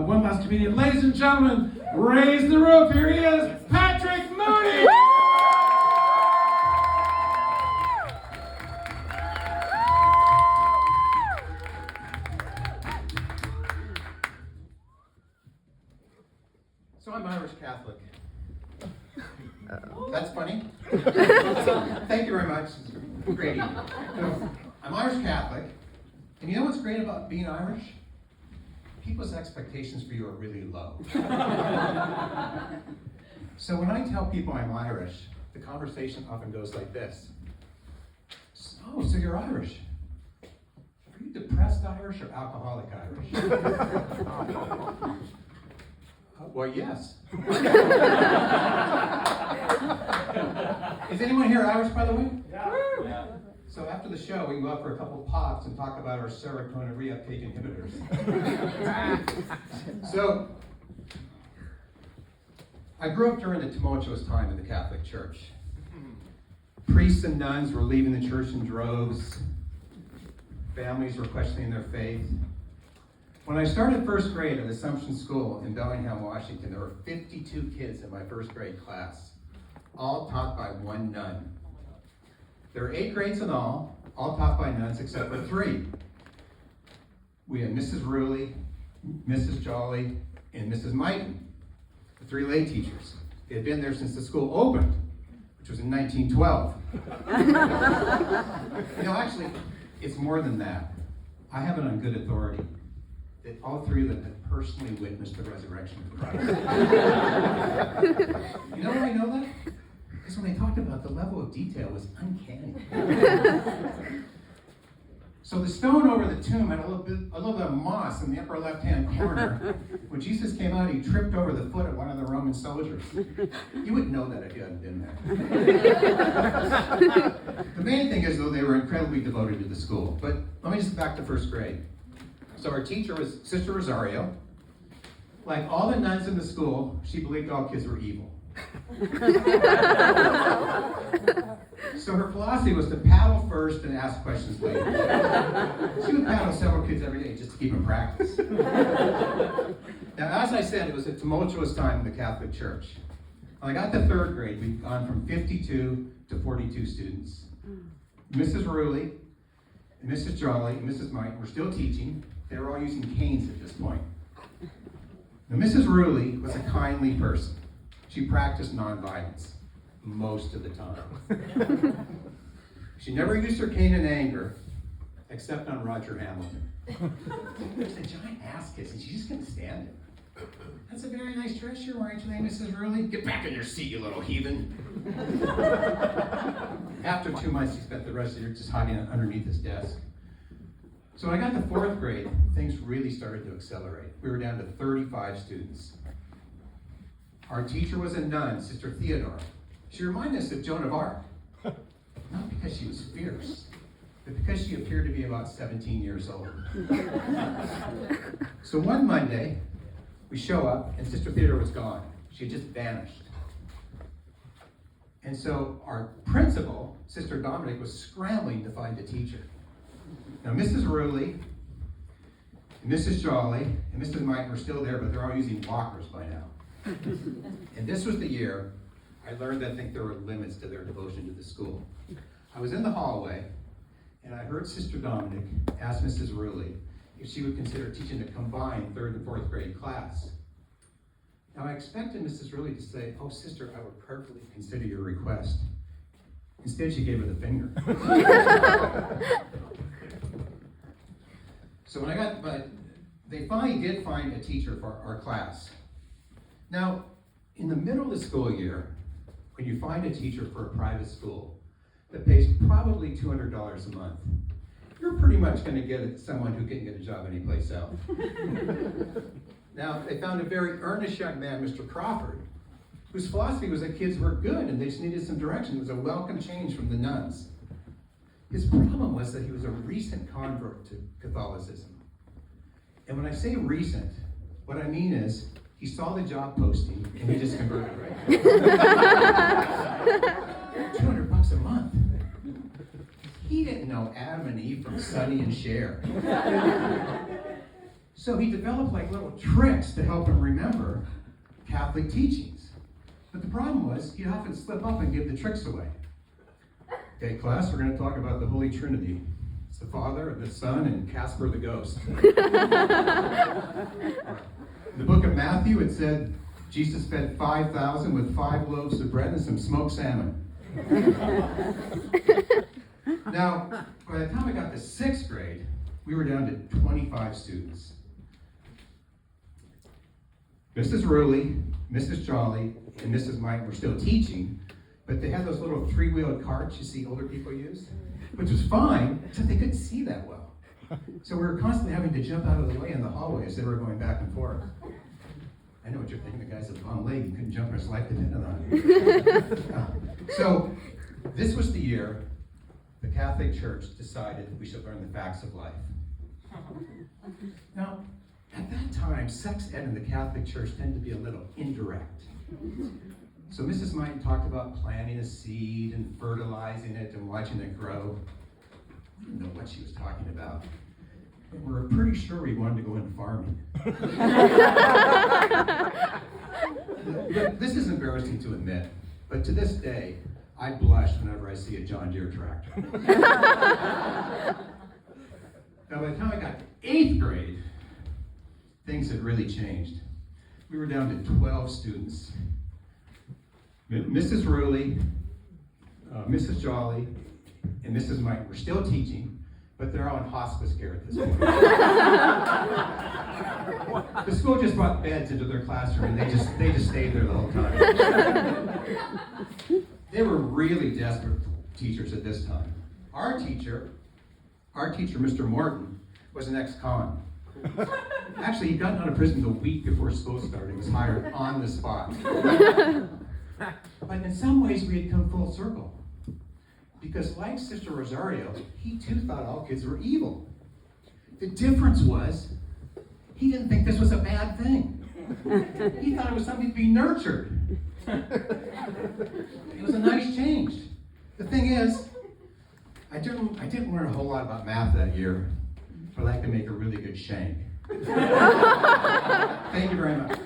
one last comedian. Ladies and gentlemen, raise the roof. Here he is, Patrick Mooney. So I'm Irish Catholic. That's funny. Thank you very much. Great evening. I'm Irish Catholic, and you know what's great about being Irish? People's expectations for you are really low. So when I tell people I'm Irish, the conversation often goes like this. Oh, so you're Irish. Are you depressed Irish or alcoholic Irish? Well, yes. Is anyone here Irish, by the way? Yeah. So after the show, we can go out for a couple pops and talk about our serotonin reuptake inhibitors. So, I grew up during the tumultuous time in the Catholic Church. Priests and nuns were leaving the church in droves. Families were questioning their faith. When I started first grade at Assumption School in Bellingham, Washington, there were 52 kids in my first grade class, all taught by one nun. There are 8 grades in all taught by nuns except for 3. We had Mrs. Ruley, Mrs. Jolly, and Mrs. Mighton, the 3 lay teachers. They had been there since the school opened, which was in 1912. Actually, it's more than that. I have it on good authority that all 3 of them had personally witnessed the resurrection of Christ. You know why I know that? Because when they talked about the level of detail was uncanny. So the stone over the tomb had a little bit of moss in the upper left-hand corner. When Jesus came out, he tripped over the foot of one of the Roman soldiers. You wouldn't know that if you hadn't been there. The main thing is, though, they were incredibly devoted to the school. But let me just back to first grade. So our teacher was Sister Rosario. Like all the nuns in the school, she believed all kids were evil. So her philosophy was to paddle first and ask questions later. She would paddle several kids every day just to keep in practice. Now, as I said, it was a tumultuous time in the Catholic Church. When I got to 3rd grade, we'd gone from 52 to 42 students. Mrs. Ruley, and Mrs. Jolly, and Mrs. Mike were still teaching. They were all using canes at this point. Now, Mrs. Ruley was a kindly person. She practiced nonviolence most of the time. She never used her cane in anger, except on Roger Hamilton. There's a giant ass kiss, and she's just going to stand it. That's a very nice dress you're wearing today, Mrs. Ruley. Get back in your seat, you little heathen. After 2 months, he spent the rest of the year just hiding underneath his desk. So when I got to 4th grade, things really started to accelerate. We were down to 35 students. Our teacher was a nun, Sister Theodore. She reminded us of Joan of Arc. Not because she was fierce, but because she appeared to be about 17 years old. So one Monday, we show up, and Sister Theodore was gone. She had just vanished. And so our principal, Sister Dominic, was scrambling to find the teacher. Now, Mrs. Ruley, Mrs. Jolly, and Mrs. Mike were still there, but they're all using walkers by now. And this was the year I learned that I think there were limits to their devotion to the school. I was in the hallway, and I heard Sister Dominic ask Mrs. Ruley if she would consider teaching a combined 3rd and 4th grade class. Now, I expected Mrs. Ruley to say, "Oh, sister, I would prayerfully consider your request." Instead, she gave her the finger. So they finally did find a teacher for our class. Now, in the middle of the school year, when you find a teacher for a private school that pays probably $200 a month, you're pretty much going to get someone who can get a job anyplace else. Now, they found a very earnest young man, Mr. Crawford, whose philosophy was that kids were good and they just needed some direction. It was a welcome change from the nuns. His problem was that he was a recent convert to Catholicism. And when I say recent, what I mean is he saw the job posting and he just converted right now. $200 a month. He didn't know Adam and Eve from Sonny and Cher. So he developed like little tricks to help him remember Catholic teachings. But the problem was he'd often slip up and give the tricks away. Okay, class, we're going to talk about the Holy Trinity. It's the Father, and the Son, and Casper the Ghost. In the book of Matthew, it said Jesus fed 5,000 with 5 loaves of bread and some smoked salmon. Now, by the time I got to 6th grade, we were down to 25 students. Mrs. Rowley, Mrs. Jolly, and Mrs. Mike were still teaching, but they had those little 3-wheeled carts you see older people use, which was fine, except they couldn't see that well. So we were constantly having to jump out of the way in the hallway as they were going back and forth. I know what you're thinking, the guy's a bum leg, you couldn't jump, his life depended on it. So this was the year the Catholic Church decided we should learn the facts of life. Now, at that time, sex ed in the Catholic Church tended to be a little indirect. So Mrs. Martin talked about planting a seed and fertilizing it and watching it grow. We didn't know what she was talking about. But we were pretty sure we wanted to go into farming. This is embarrassing to admit, but to this day, I blush whenever I see a John Deere tractor. Now, by the time I got to 8th grade, things had really changed. We were down to 12 students. Mrs. Rowley, Mrs. Jolly, and Mrs. Mike were still teaching, but they're all in hospice care at this point. The school just brought beds into their classroom, and they just stayed there the whole time. They were really desperate teachers at this time. Our teacher, Mr. Morton, was an ex-con. Actually, he'd gotten out of prison the week before school started. He was hired on the spot. But in some ways, we had come full circle. Because like Sister Rosario, he too thought all kids were evil. The difference was, he didn't think this was a bad thing. He thought it was something to be nurtured. It was a nice change. The thing is, I didn't learn a whole lot about math that year, but I could make a really good shank. Thank you very much.